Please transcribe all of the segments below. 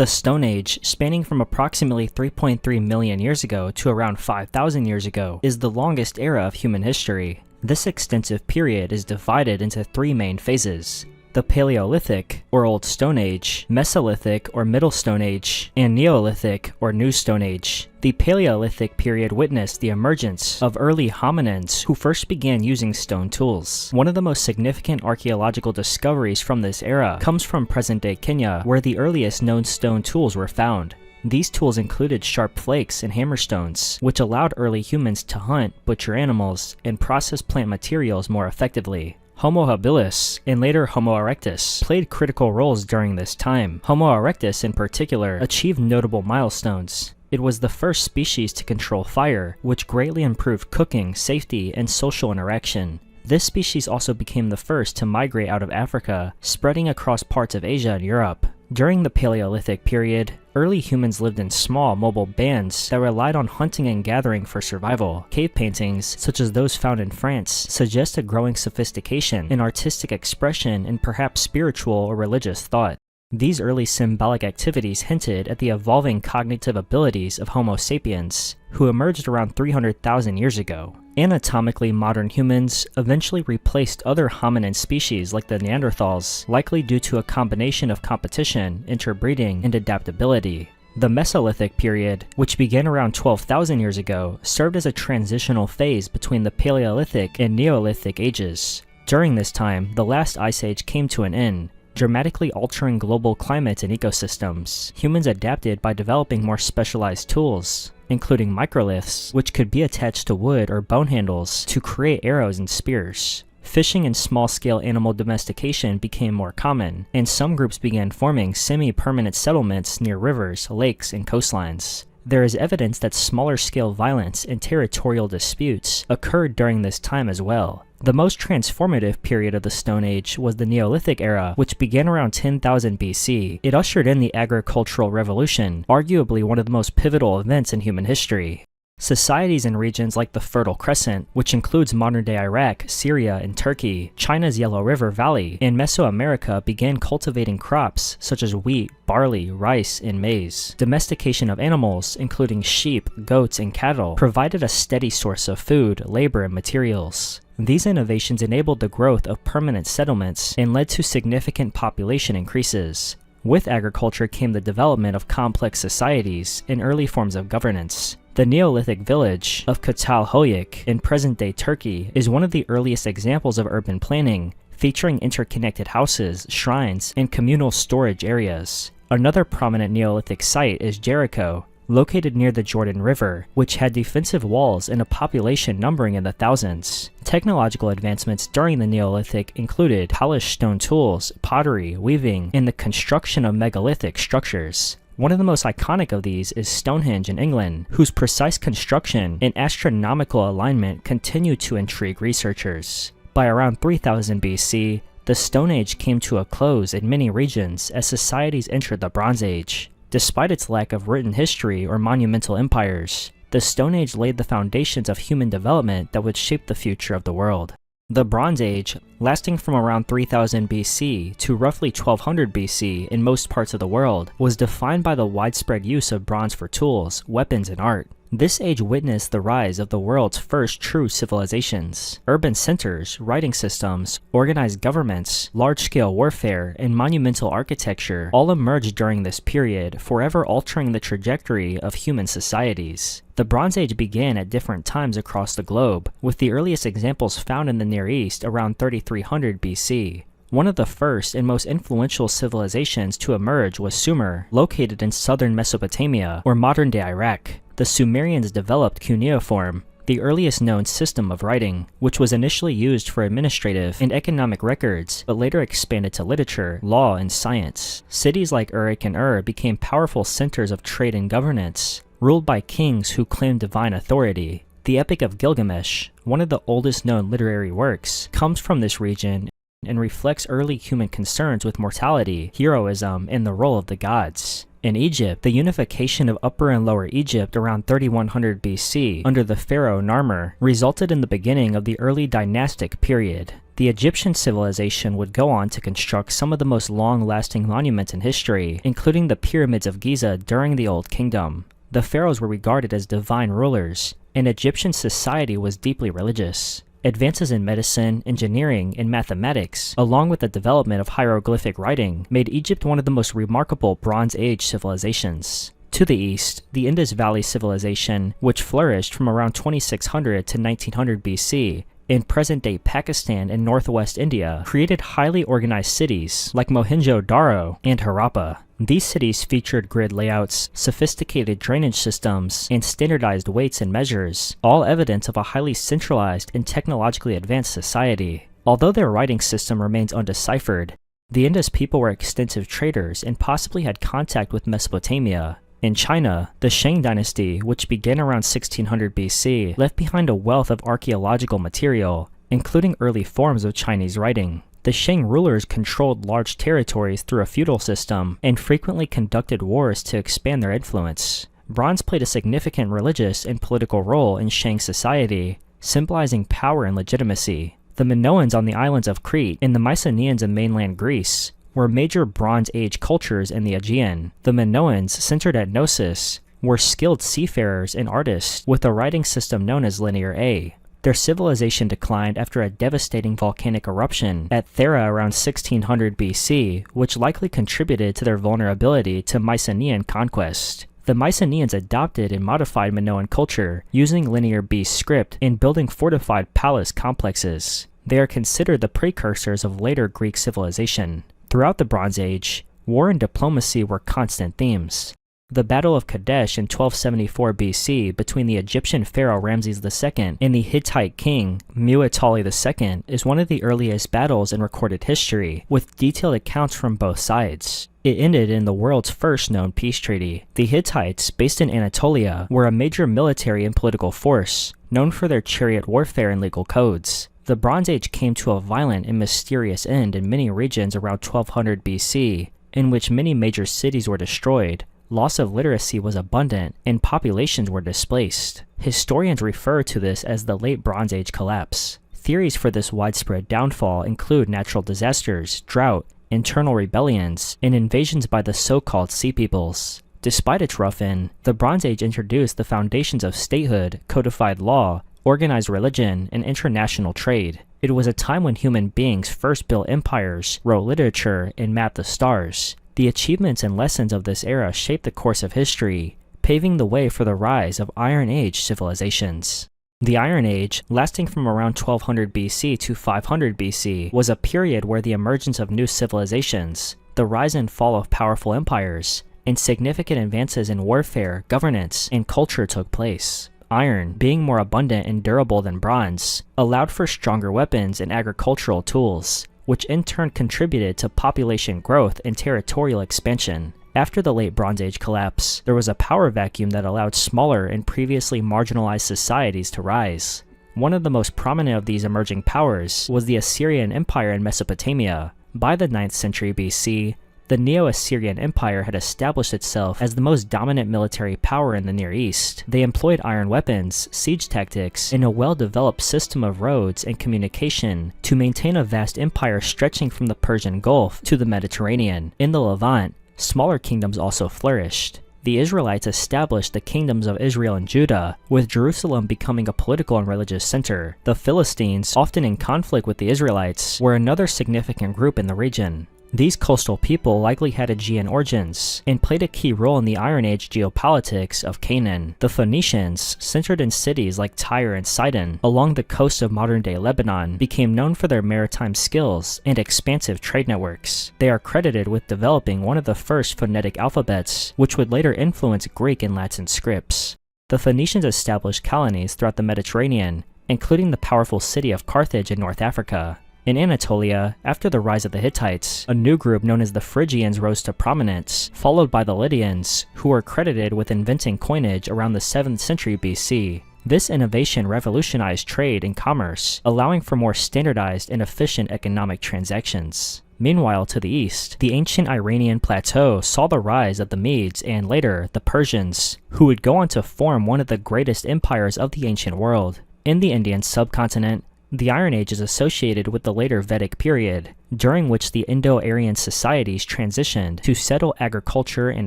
The Stone Age, spanning from approximately 3.3 million years ago to around 5,000 years ago, is the longest era of human history. This extensive period is divided into three main phases: the Paleolithic, or Old Stone Age, Mesolithic, or Middle Stone Age, and Neolithic, or New Stone Age. The Paleolithic period witnessed the emergence of early hominins who first began using stone tools. One of the most significant archaeological discoveries from this era comes from present-day Kenya, where the earliest known stone tools were found. These tools included sharp flakes and hammerstones, which allowed early humans to hunt, butcher animals, and process plant materials more effectively. Homo habilis, and later Homo erectus, played critical roles during this time. Homo erectus, in particular, achieved notable milestones. It was the first species to control fire, which greatly improved cooking, safety, and social interaction. This species also became the first to migrate out of Africa, spreading across parts of Asia and Europe. During the Paleolithic period, early humans lived in small, mobile bands that relied on hunting and gathering for survival. Cave paintings, such as those found in France, suggest a growing sophistication in artistic expression and perhaps spiritual or religious thought. These early symbolic activities hinted at the evolving cognitive abilities of Homo sapiens, who emerged around 300,000 years ago. Anatomically modern humans eventually replaced other hominin species like the Neanderthals, likely due to a combination of competition, interbreeding, and adaptability. The Mesolithic period, which began around 12,000 years ago, served as a transitional phase between the Paleolithic and Neolithic ages. During this time, the last ice age came to an end, dramatically altering global climate and ecosystems. Humans adapted by developing more specialized tools, including microliths, which could be attached to wood or bone handles to create arrows and spears. Fishing and small-scale animal domestication became more common, and some groups began forming semi-permanent settlements near rivers, lakes, and coastlines. There is evidence that smaller-scale violence and territorial disputes occurred during this time as well. The most transformative period of the Stone Age was the Neolithic era, which began around 10,000 BC. It ushered in the agricultural revolution, arguably one of the most pivotal events in human history. Societies in regions like the Fertile Crescent, which includes modern-day Iraq, Syria, and Turkey, China's Yellow River Valley, and Mesoamerica began cultivating crops such as wheat, barley, rice, and maize. Domestication of animals, including sheep, goats, and cattle, provided a steady source of food, labor, and materials. These innovations enabled the growth of permanent settlements and led to significant population increases. With agriculture came the development of complex societies and early forms of governance. The Neolithic village of Çatalhöyük in present-day Turkey is one of the earliest examples of urban planning, featuring interconnected houses, shrines, and communal storage areas. Another prominent Neolithic site is Jericho, located near the Jordan River, which had defensive walls and a population numbering in the thousands. Technological advancements during the Neolithic included polished stone tools, pottery, weaving, and the construction of megalithic structures. One of the most iconic of these is Stonehenge in England, whose precise construction and astronomical alignment continue to intrigue researchers. By around 3000 BC, the Stone Age came to a close in many regions as societies entered the Bronze Age. Despite its lack of written history or monumental empires, the Stone Age laid the foundations of human development that would shape the future of the world. The Bronze Age, lasting from around 3000 BC to roughly 1200 BC in most parts of the world, was defined by the widespread use of bronze for tools, weapons, and art. This age witnessed the rise of the world's first true civilizations. Urban centers, writing systems, organized governments, large-scale warfare, and monumental architecture all emerged during this period, forever altering the trajectory of human societies. The Bronze Age began at different times across the globe, with the earliest examples found in the Near East around 3300 BC. One of the first and most influential civilizations to emerge was Sumer, located in southern Mesopotamia, or modern-day Iraq. The Sumerians developed cuneiform, the earliest known system of writing, which was initially used for administrative and economic records, but later expanded to literature, law, and science. Cities like Uruk and Ur became powerful centers of trade and governance, ruled by kings who claimed divine authority. The Epic of Gilgamesh, one of the oldest known literary works, comes from this region and reflects early human concerns with mortality, heroism, and the role of the gods. In Egypt, the unification of Upper and Lower Egypt around 3100 BC under the pharaoh Narmer resulted in the beginning of the early dynastic period. The Egyptian civilization would go on to construct some of the most long-lasting monuments in history, including the pyramids of Giza during the Old Kingdom. The pharaohs were regarded as divine rulers, and Egyptian society was deeply religious. Advances in medicine, engineering, and mathematics, along with the development of hieroglyphic writing, made Egypt one of the most remarkable Bronze Age civilizations. To the east, the Indus Valley Civilization, which flourished from around 2600 to 1900 BC, in present-day Pakistan and northwest India, created highly organized cities like Mohenjo-Daro and Harappa. These cities featured grid layouts, sophisticated drainage systems, and standardized weights and measures, all evidence of a highly centralized and technologically advanced society. Although their writing system remains undeciphered, the Indus people were extensive traders and possibly had contact with Mesopotamia. In China, the Shang dynasty, which began around 1600 BC, left behind a wealth of archaeological material, including early forms of Chinese writing. The Shang rulers controlled large territories through a feudal system and frequently conducted wars to expand their influence. Bronze played a significant religious and political role in Shang society, symbolizing power and legitimacy. The Minoans on the islands of Crete and the Mycenaeans in mainland Greece were major Bronze Age cultures in the Aegean. The Minoans, centered at Knossos, were skilled seafarers and artists with a writing system known as Linear A. Their civilization declined after a devastating volcanic eruption at Thera around 1600 BC, which likely contributed to their vulnerability to Mycenaean conquest. The Mycenaeans adopted and modified Minoan culture, using Linear B script and building fortified palace complexes. They are considered the precursors of later Greek civilization. Throughout the Bronze Age, war and diplomacy were constant themes. The Battle of Kadesh in 1274 BC between the Egyptian pharaoh Ramses II and the Hittite king Muwatalli II is one of the earliest battles in recorded history, with detailed accounts from both sides. It ended in the world's first known peace treaty. The Hittites, based in Anatolia, were a major military and political force, known for their chariot warfare and legal codes. The Bronze Age came to a violent and mysterious end in many regions around 1200 BC, in which many major cities were destroyed, loss of literacy was abundant, and populations were displaced. Historians refer to this as the Late Bronze Age collapse. Theories for this widespread downfall include natural disasters, drought, internal rebellions, and invasions by the so-called Sea Peoples. Despite its rough end, the Bronze Age introduced the foundations of statehood, codified law, organized religion, and international trade. It was a time when human beings first built empires, wrote literature, and mapped the stars. The achievements and lessons of this era shaped the course of history, paving the way for the rise of Iron Age civilizations. The Iron Age, lasting from around 1200 BC to 500 BC, was a period where the emergence of new civilizations, the rise and fall of powerful empires, and significant advances in warfare, governance, and culture took place. Iron, being more abundant and durable than bronze, allowed for stronger weapons and agricultural tools, which in turn contributed to population growth and territorial expansion. After the Late Bronze Age collapse, there was a power vacuum that allowed smaller and previously marginalized societies to rise. One of the most prominent of these emerging powers was the Assyrian Empire in Mesopotamia. By the 9th century BC, the Neo-Assyrian Empire had established itself as the most dominant military power in the Near East. They employed iron weapons, siege tactics, and a well-developed system of roads and communication to maintain a vast empire stretching from the Persian Gulf to the Mediterranean. In the Levant, smaller kingdoms also flourished. The Israelites established the kingdoms of Israel and Judah, with Jerusalem becoming a political and religious center. The Philistines, often in conflict with the Israelites, were another significant group in the region. These coastal people likely had Aegean origins, and played a key role in the Iron Age geopolitics of Canaan. The Phoenicians, centered in cities like Tyre and Sidon, along the coast of modern-day Lebanon, became known for their maritime skills and expansive trade networks. They are credited with developing one of the first phonetic alphabets, which would later influence Greek and Latin scripts. The Phoenicians established colonies throughout the Mediterranean, including the powerful city of Carthage in North Africa. In Anatolia, after the rise of the Hittites, a new group known as the Phrygians rose to prominence, followed by the Lydians, who were credited with inventing coinage around the 7th century BC. This innovation revolutionized trade and commerce, allowing for more standardized and efficient economic transactions. Meanwhile, to the east, the ancient Iranian plateau saw the rise of the Medes and later, the Persians, who would go on to form one of the greatest empires of the ancient world. In the Indian subcontinent, The Iron Age is associated with the later Vedic period, during which the Indo-Aryan societies transitioned to settle agriculture and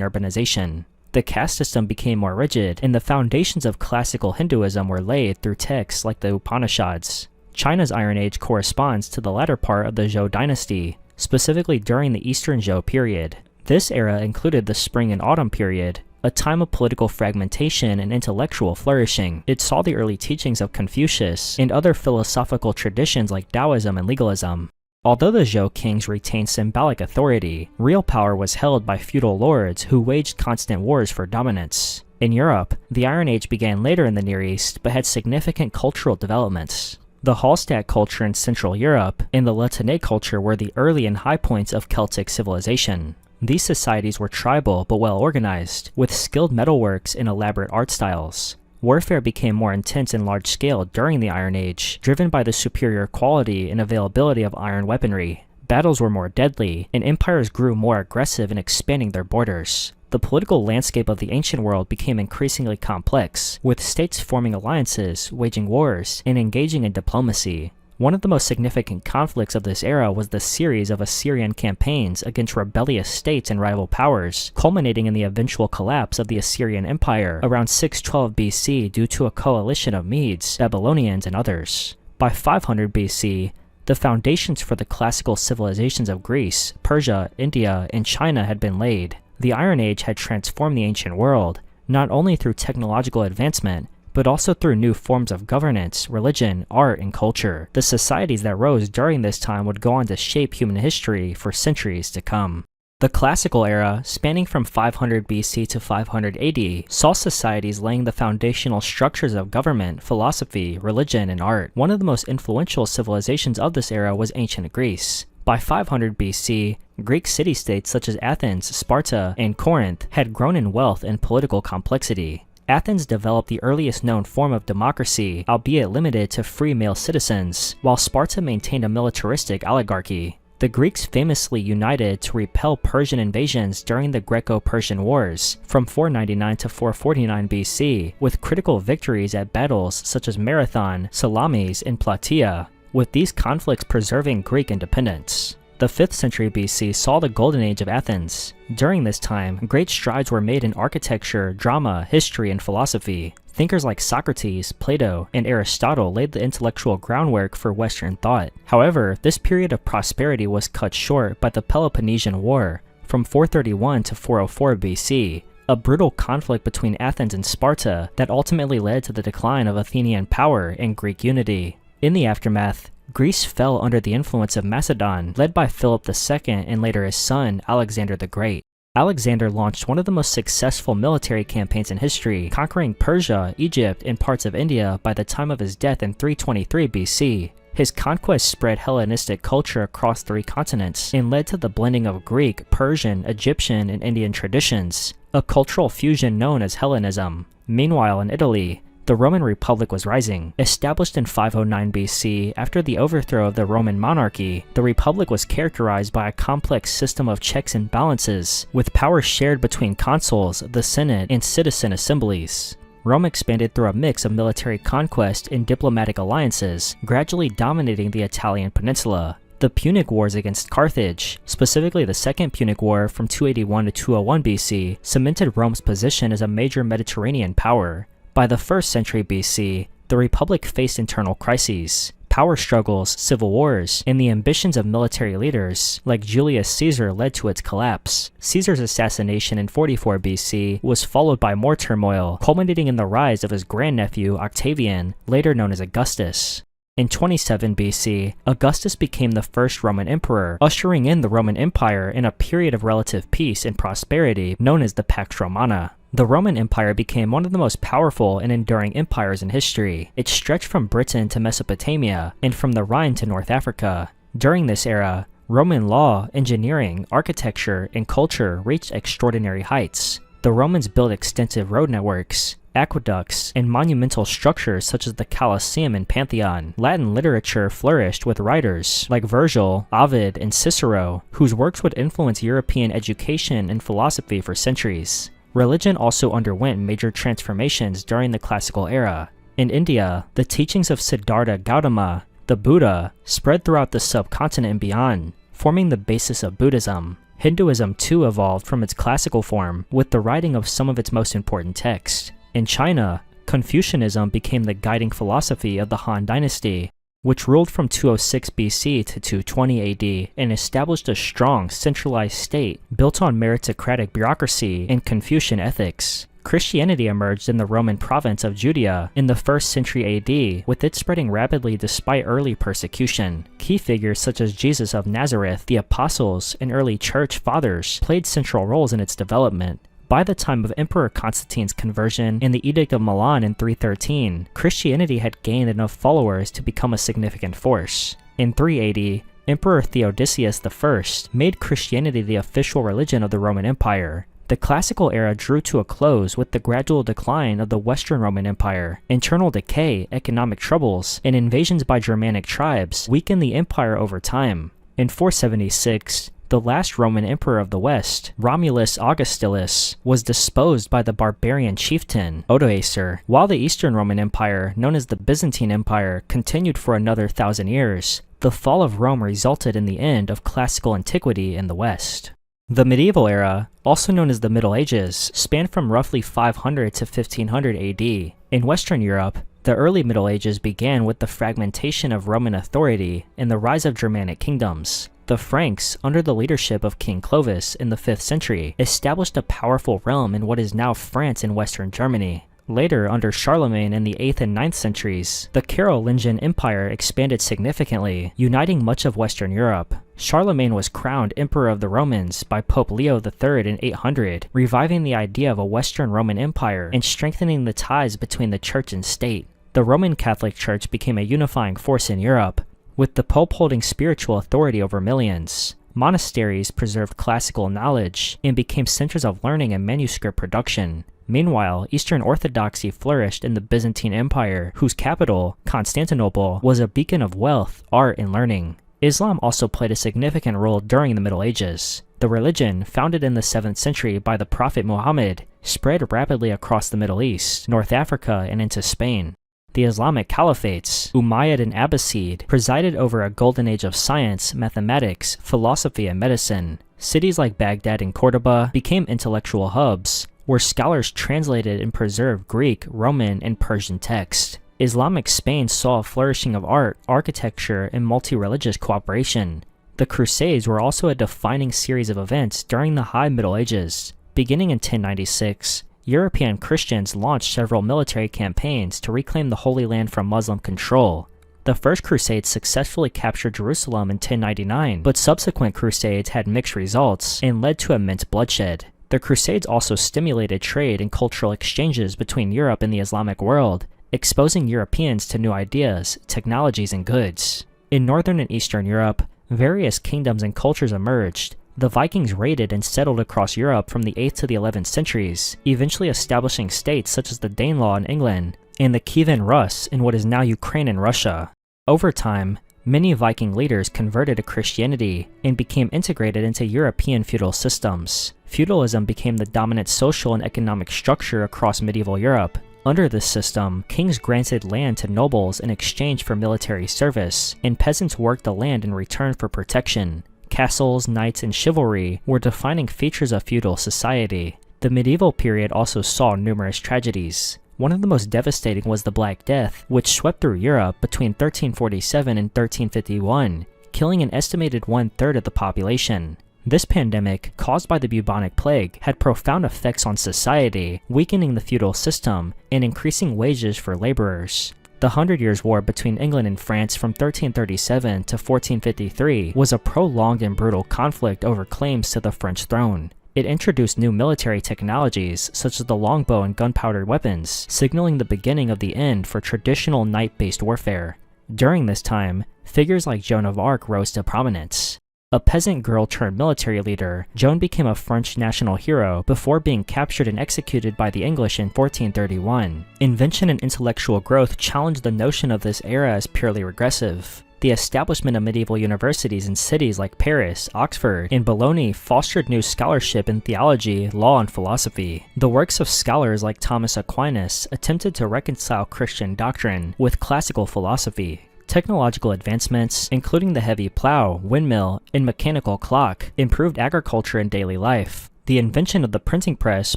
urbanization. The caste system became more rigid, and the foundations of classical Hinduism were laid through texts like the Upanishads. China's Iron Age corresponds to the latter part of the Zhou dynasty, specifically during the Eastern Zhou period. This era included the Spring and Autumn period, a time of political fragmentation and intellectual flourishing. It saw the early teachings of Confucius and other philosophical traditions like Taoism and legalism. Although the Zhou kings retained symbolic authority, real power was held by feudal lords who waged constant wars for dominance. In Europe, the Iron Age began later in the Near East but had significant cultural developments. The Hallstatt culture in Central Europe and the La Tène culture were the early and high points of Celtic civilization. These societies were tribal but well organized, with skilled metalworks and elaborate art styles. Warfare became more intense and large-scale during the Iron Age, driven by the superior quality and availability of iron weaponry. Battles were more deadly, and empires grew more aggressive in expanding their borders. The political landscape of the ancient world became increasingly complex, with states forming alliances, waging wars, and engaging in diplomacy. One of the most significant conflicts of this era was the series of Assyrian campaigns against rebellious states and rival powers, culminating in the eventual collapse of the Assyrian Empire around 612 BC due to a coalition of Medes, Babylonians, and others. By 500 BC, the foundations for the classical civilizations of Greece, Persia, India, and China had been laid. The Iron Age had transformed the ancient world, not only through technological advancement, but also through new forms of governance, religion, art, and culture. The societies that rose during this time would go on to shape human history for centuries to come. The Classical era, spanning from 500 BC to 500 AD, saw societies laying the foundational structures of government, philosophy, religion, and art. One of the most influential civilizations of this era was ancient Greece. By 500 BC, Greek city-states such as Athens, Sparta, and Corinth had grown in wealth and political complexity. Athens developed the earliest known form of democracy, albeit limited to free male citizens, while Sparta maintained a militaristic oligarchy. The Greeks famously united to repel Persian invasions during the Greco-Persian Wars from 499 to 449 BC, with critical victories at battles such as Marathon, Salamis, and Plataea, with these conflicts preserving Greek independence. The 5th century BC saw the golden age of Athens. During this time, great strides were made in architecture, drama, history, and philosophy. Thinkers like Socrates, Plato, and Aristotle laid the intellectual groundwork for Western thought. However, this period of prosperity was cut short by the Peloponnesian War from 431 to 404 BC, a brutal conflict between Athens and Sparta that ultimately led to the decline of Athenian power and Greek unity. In the aftermath, Greece fell under the influence of Macedon, led by Philip II and later his son, Alexander the Great. Alexander launched one of the most successful military campaigns in history, conquering Persia, Egypt, and parts of India by the time of his death in 323 BC. His conquest spread Hellenistic culture across 3 continents and led to the blending of Greek, Persian, Egyptian, and Indian traditions, a cultural fusion known as Hellenism. Meanwhile, in Italy, the Roman Republic was rising. Established in 509 BC after the overthrow of the Roman monarchy, the Republic was characterized by a complex system of checks and balances, with power shared between consuls, the Senate, and citizen assemblies. Rome expanded through a mix of military conquest and diplomatic alliances, gradually dominating the Italian peninsula. The Punic Wars against Carthage, specifically the Second Punic War from 281 to 201 BC, cemented Rome's position as a major Mediterranean power. By the 1st century BC, the Republic faced internal crises, power struggles, civil wars, and the ambitions of military leaders like Julius Caesar led to its collapse. Caesar's assassination in 44 BC was followed by more turmoil, culminating in the rise of his grandnephew Octavian, later known as Augustus. In 27 BC, Augustus became the first Roman emperor, ushering in the Roman Empire in a period of relative peace and prosperity known as the Pax Romana. The Roman Empire became one of the most powerful and enduring empires in history. It stretched from Britain to Mesopotamia and from the Rhine to North Africa. During this era, Roman law, engineering, architecture, and culture reached extraordinary heights. The Romans built extensive road networks, aqueducts, and monumental structures such as the Colosseum and Pantheon. Latin literature flourished with writers like Virgil, Ovid, and Cicero, whose works would influence European education and philosophy for centuries. Religion also underwent major transformations during the Classical era. In India, the teachings of Siddhartha Gautama, The Buddha spread throughout the subcontinent and beyond, forming the basis of Buddhism. Hinduism too evolved from its classical form, with the writing of some of its most important texts. In China, Confucianism became the guiding philosophy of the Han Dynasty, which ruled from 206 BC to 220 AD and established a strong, centralized state built on meritocratic bureaucracy and Confucian ethics. Christianity emerged in the Roman province of Judea in the 1st century AD, with it spreading rapidly despite early persecution. Key figures such as Jesus of Nazareth, the Apostles, and early church fathers played central roles in its development. By the time of Emperor Constantine's conversion and the Edict of Milan in 313, Christianity had gained enough followers to become a significant force. In 380, Emperor Theodosius I made Christianity the official religion of the Roman Empire. The classical era drew to a close with the gradual decline of the Western Roman Empire. Internal decay, economic troubles, and invasions by Germanic tribes weakened the empire over time. In 476, the last Roman emperor of the West, Romulus Augustulus, was deposed by the barbarian chieftain Odoacer, while the Eastern Roman Empire, known as the Byzantine Empire, continued for another 1,000 years. The fall of Rome resulted in the end of classical antiquity in the West. The medieval era, also known as the Middle Ages, spanned from roughly 500 to 1500 AD. In Western Europe, the early Middle Ages began with the fragmentation of Roman authority and the rise of Germanic kingdoms. The Franks, under the leadership of King Clovis in the 5th century, established a powerful realm in what is now France and Western Germany. Later, under Charlemagne in the 8th and 9th centuries, the Carolingian Empire expanded significantly, uniting much of Western Europe. Charlemagne was crowned Emperor of the Romans by Pope Leo III in 800, reviving the idea of a Western Roman Empire and strengthening the ties between the church and state. The Roman Catholic Church became a unifying force in Europe, with the Pope holding spiritual authority over millions. Monasteries preserved classical knowledge and became centers of learning and manuscript production. Meanwhile, Eastern Orthodoxy flourished in the Byzantine Empire, whose capital, Constantinople, was a beacon of wealth, art, and learning. Islam also played a significant role during the Middle Ages. The religion, founded in the 7th century by the Prophet Muhammad, spread rapidly across the Middle East, North Africa, and into Spain. The Islamic caliphates, Umayyad and Abbasid, presided over a golden age of science, mathematics, philosophy, and medicine. Cities like Baghdad and Cordoba became intellectual hubs, where scholars translated and preserved Greek, Roman, and Persian texts. Islamic Spain saw a flourishing of art, architecture, and multi-religious cooperation. The Crusades were also a defining series of events during the High Middle Ages. Beginning in 1096, European Christians launched several military campaigns to reclaim the Holy Land from Muslim control. The First Crusade successfully captured Jerusalem in 1099, but subsequent crusades had mixed results and led to immense bloodshed. The Crusades also stimulated trade and cultural exchanges between Europe and the Islamic world, exposing Europeans to new ideas, technologies, and goods. In Northern and Eastern Europe, various kingdoms and cultures emerged. The Vikings raided and settled across Europe from the 8th to the 11th centuries, eventually establishing states such as the Danelaw in England and the Kievan Rus in what is now Ukraine and Russia. Over time, many Viking leaders converted to Christianity and became integrated into European feudal systems. Feudalism became the dominant social and economic structure across medieval Europe. Under this system, kings granted land to nobles in exchange for military service, and peasants worked the land in return for protection. Castles, knights, and chivalry were defining features of feudal society. The medieval period also saw numerous tragedies. One of the most devastating was the Black Death, which swept through Europe between 1347 and 1351, killing an estimated 1/3 of the population. This pandemic, caused by the bubonic plague, had profound effects on society, weakening the feudal system and increasing wages for laborers. The 100 Years' War between England and France from 1337 to 1453 was a prolonged and brutal conflict over claims to the French throne. It introduced new military technologies such as the longbow and gunpowder weapons, signaling the beginning of the end for traditional knight-based warfare. During this time, figures like Joan of Arc rose to prominence. A peasant girl turned military leader, Joan became a French national hero before being captured and executed by the English in 1431. Invention and intellectual growth challenged the notion of this era as purely regressive. The establishment of medieval universities in cities like Paris, Oxford, and Bologna fostered new scholarship in theology, law, and philosophy. The works of scholars like Thomas Aquinas attempted to reconcile Christian doctrine with classical philosophy. Technological advancements, including the heavy plow, windmill, and mechanical clock, improved agriculture and daily life. The invention of the printing press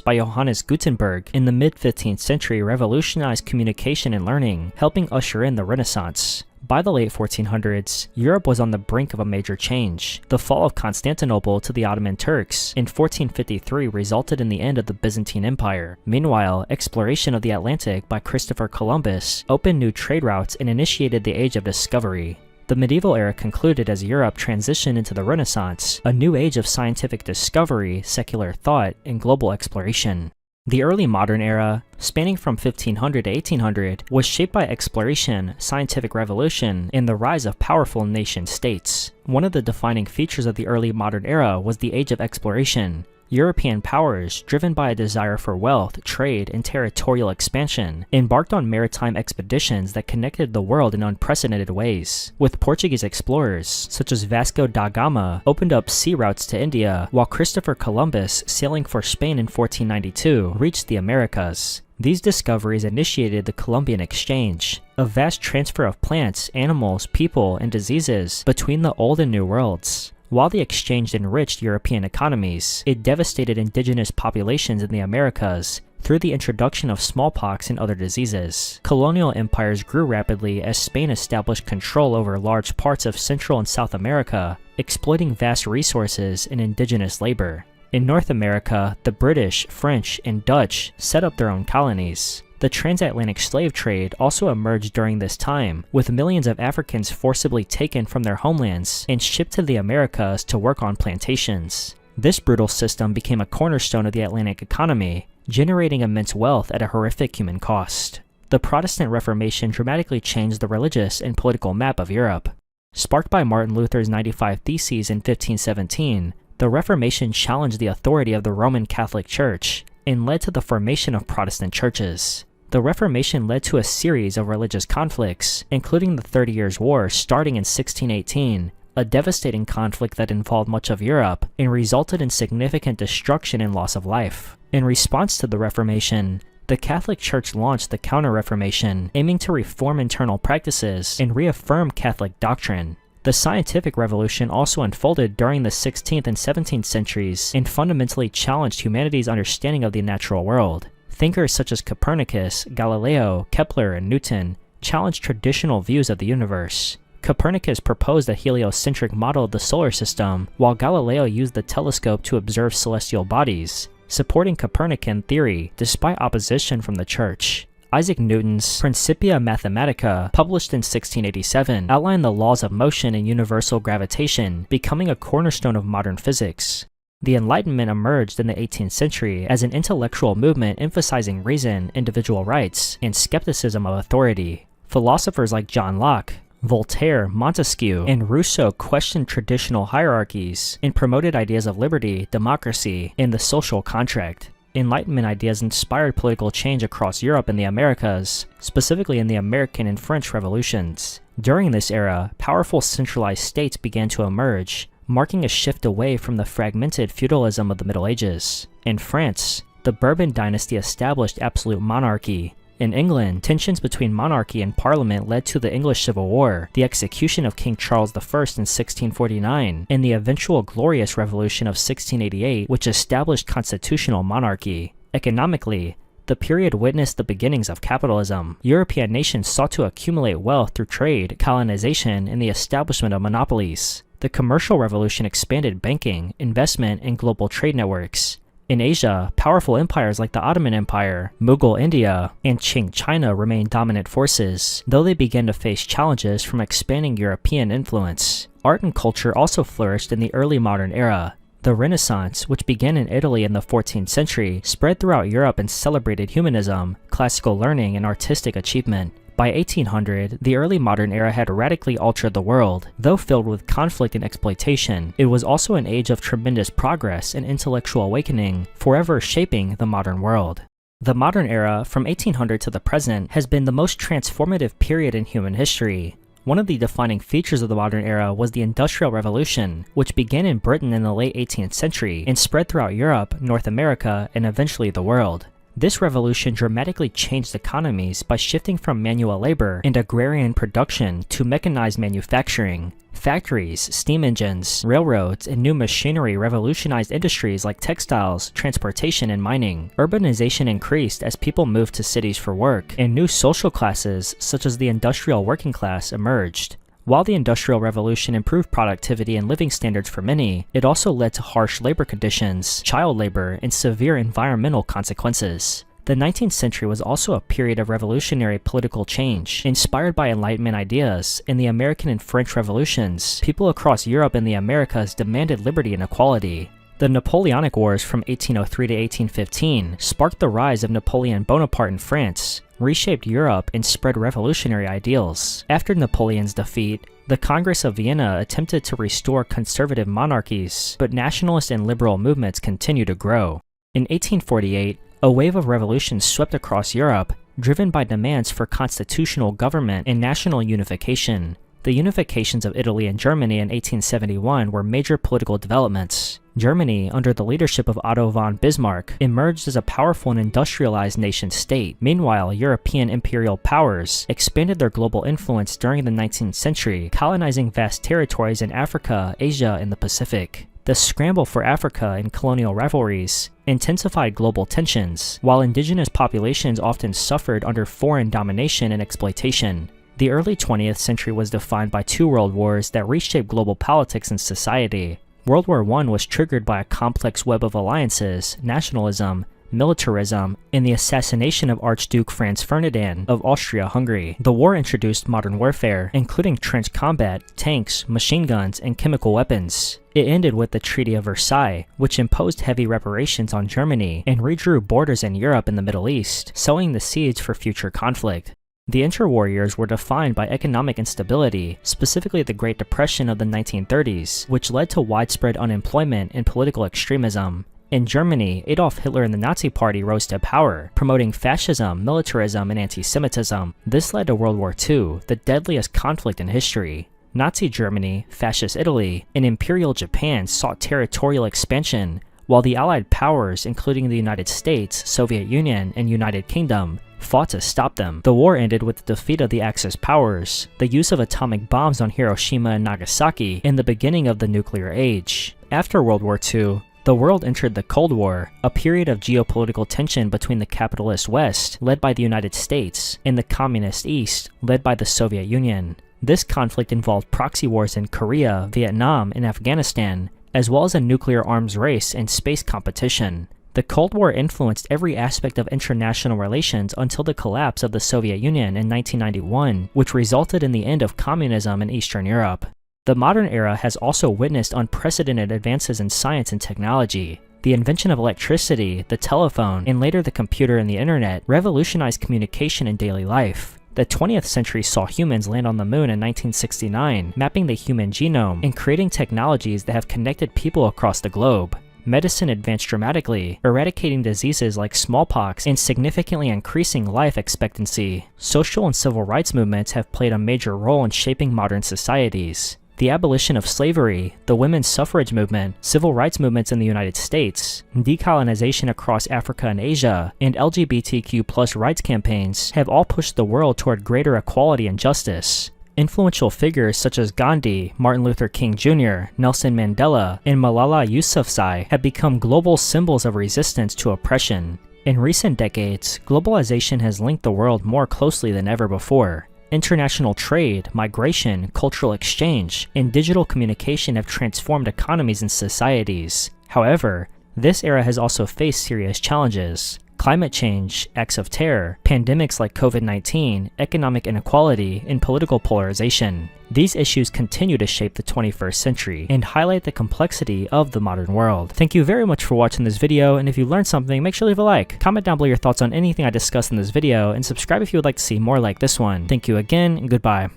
by Johannes Gutenberg in the mid-15th century revolutionized communication and learning, helping usher in the Renaissance. By the late 1400s, Europe was on the brink of a major change. The fall of Constantinople to the Ottoman Turks in 1453 resulted in the end of the Byzantine Empire. Meanwhile, exploration of the Atlantic by Christopher Columbus opened new trade routes and initiated the Age of Discovery. The medieval era concluded as Europe transitioned into the Renaissance, a new age of scientific discovery, secular thought, and global exploration. The early modern era, spanning from 1500 to 1800, was shaped by exploration, scientific revolution, and the rise of powerful nation-states. One of the defining features of the early modern era was the age of exploration. European powers, driven by a desire for wealth, trade, and territorial expansion, embarked on maritime expeditions that connected the world in unprecedented ways. With Portuguese explorers, such as Vasco da Gama, opened up sea routes to India, while Christopher Columbus, sailing for Spain in 1492, reached the Americas. These discoveries initiated the Columbian Exchange, a vast transfer of plants, animals, people, and diseases between the Old and New Worlds. While the exchange enriched European economies, it devastated indigenous populations in the Americas through the introduction of smallpox and other diseases. Colonial empires grew rapidly as Spain established control over large parts of Central and South America, exploiting vast resources and indigenous labor. In North America, the British, French, and Dutch set up their own colonies. The transatlantic slave trade also emerged during this time, with millions of Africans forcibly taken from their homelands and shipped to the Americas to work on plantations. This brutal system became a cornerstone of the Atlantic economy, generating immense wealth at a horrific human cost. The Protestant Reformation dramatically changed the religious and political map of Europe. Sparked by Martin Luther's 95 Theses in 1517, the Reformation challenged the authority of the Roman Catholic Church and led to the formation of Protestant churches. The Reformation led to a series of religious conflicts, including the 30 Years' War starting in 1618, a devastating conflict that involved much of Europe and resulted in significant destruction and loss of life. In response to the Reformation, the Catholic Church launched the Counter-Reformation, aiming to reform internal practices and reaffirm Catholic doctrine. The scientific revolution also unfolded during the 16th and 17th centuries and fundamentally challenged humanity's understanding of the natural world. Thinkers such as Copernicus, Galileo, Kepler, and Newton challenged traditional views of the universe. Copernicus proposed a heliocentric model of the solar system, while Galileo used the telescope to observe celestial bodies, supporting Copernican theory despite opposition from the Church. Isaac Newton's Principia Mathematica, published in 1687, outlined the laws of motion and universal gravitation, becoming a cornerstone of modern physics. The Enlightenment emerged in the 18th century as an intellectual movement emphasizing reason, individual rights, and skepticism of authority. Philosophers like John Locke, Voltaire, Montesquieu, and Rousseau questioned traditional hierarchies and promoted ideas of liberty, democracy, and the social contract. Enlightenment ideas inspired political change across Europe and the Americas, specifically in the American and French revolutions. During this era, powerful centralized states began to emerge, marking a shift away from the fragmented feudalism of the Middle Ages. In France, the Bourbon dynasty established absolute monarchy. In England, tensions between monarchy and parliament led to the English Civil War, the execution of King Charles I in 1649, and the eventual Glorious Revolution of 1688, which established constitutional monarchy. Economically, the period witnessed the beginnings of capitalism. European nations sought to accumulate wealth through trade, colonization, and the establishment of monopolies. The commercial revolution expanded banking, investment, and global trade networks. In Asia, powerful empires like the Ottoman Empire, Mughal India, and Qing China remained dominant forces, though they began to face challenges from expanding European influence. Art and culture also flourished in the early modern era. The Renaissance, which began in Italy in the 14th century, spread throughout Europe and celebrated humanism, classical learning, and artistic achievement. By 1800, the early modern era had radically altered the world. Though filled with conflict and exploitation, it was also an age of tremendous progress and intellectual awakening, forever shaping the modern world. The modern era, from 1800 to the present, has been the most transformative period in human history. One of the defining features of the modern era was the Industrial Revolution, which began in Britain in the late 18th century and spread throughout Europe, North America, and eventually the world. This revolution dramatically changed economies by shifting from manual labor and agrarian production to mechanized manufacturing. Factories, steam engines, railroads, and new machinery revolutionized industries like textiles, transportation, and mining. Urbanization increased as people moved to cities for work, and new social classes, such as the industrial working class, emerged. While the Industrial Revolution improved productivity and living standards for many, it also led to harsh labor conditions, child labor, and severe environmental consequences. The 19th century was also a period of revolutionary political change. Inspired by Enlightenment ideas, in the American and French revolutions, people across Europe and the Americas demanded liberty and equality. The Napoleonic Wars from 1803 to 1815 sparked the rise of Napoleon Bonaparte in France, reshaped Europe, and spread revolutionary ideals. After Napoleon's defeat, the Congress of Vienna attempted to restore conservative monarchies, but nationalist and liberal movements continued to grow. In 1848, a wave of revolution swept across Europe, driven by demands for constitutional government and national unification. The unifications of Italy and Germany in 1871 were major political developments. Germany, under the leadership of Otto von Bismarck, emerged as a powerful and industrialized nation-state. Meanwhile, European imperial powers expanded their global influence during the 19th century, colonizing vast territories in Africa, Asia, and the Pacific. The scramble for Africa and colonial rivalries intensified global tensions, while indigenous populations often suffered under foreign domination and exploitation. The early 20th century was defined by two world wars that reshaped global politics and society. World War I was triggered by a complex web of alliances, nationalism, militarism, and the assassination of Archduke Franz Ferdinand of Austria-Hungary. The war introduced modern warfare, including trench combat, tanks, machine guns, and chemical weapons. It ended with the Treaty of Versailles, which imposed heavy reparations on Germany and redrew borders in Europe and the Middle East, sowing the seeds for future conflict. The interwar years were defined by economic instability, specifically the Great Depression of the 1930s, which led to widespread unemployment and political extremism. In Germany, Adolf Hitler and the Nazi Party rose to power, promoting fascism, militarism, and anti-Semitism. This led to World War II, the deadliest conflict in history. Nazi Germany, Fascist Italy, and Imperial Japan sought territorial expansion, while the Allied powers, including the United States, Soviet Union, and United Kingdom, fought to stop them. The war ended with the defeat of the Axis powers, the use of atomic bombs on Hiroshima and Nagasaki, and the beginning of the nuclear age. After World War II, the world entered the Cold War, a period of geopolitical tension between the capitalist West, led by the United States, and the communist East, led by the Soviet Union. This conflict involved proxy wars in Korea, Vietnam, and Afghanistan, as well as a nuclear arms race and space competition. The Cold War influenced every aspect of international relations until the collapse of the Soviet Union in 1991, which resulted in the end of communism in Eastern Europe. The modern era has also witnessed unprecedented advances in science and technology. The invention of electricity, the telephone, and later the computer and the internet revolutionized communication in daily life. The 20th century saw humans land on the moon in 1969, mapping the human genome and creating technologies that have connected people across the globe. Medicine advanced dramatically, eradicating diseases like smallpox and significantly increasing life expectancy. Social and civil rights movements have played a major role in shaping modern societies. The abolition of slavery, the women's suffrage movement, civil rights movements in the United States, decolonization across Africa and Asia, and LGBTQ+ rights campaigns have all pushed the world toward greater equality and justice. Influential figures such as Gandhi, Martin Luther King Jr., Nelson Mandela, and Malala Yousafzai have become global symbols of resistance to oppression. In recent decades, globalization has linked the world more closely than ever before. International trade, migration, cultural exchange, and digital communication have transformed economies and societies. However, this era has also faced serious challenges. Climate change, acts of terror, pandemics like COVID-19, economic inequality, and political polarization. These issues continue to shape the 21st century and highlight the complexity of the modern world. Thank you very much for watching this video, and if you learned something, make sure to leave a like. Comment down below your thoughts on anything I discussed in this video, and subscribe if you would like to see more like this one. Thank you again, and goodbye.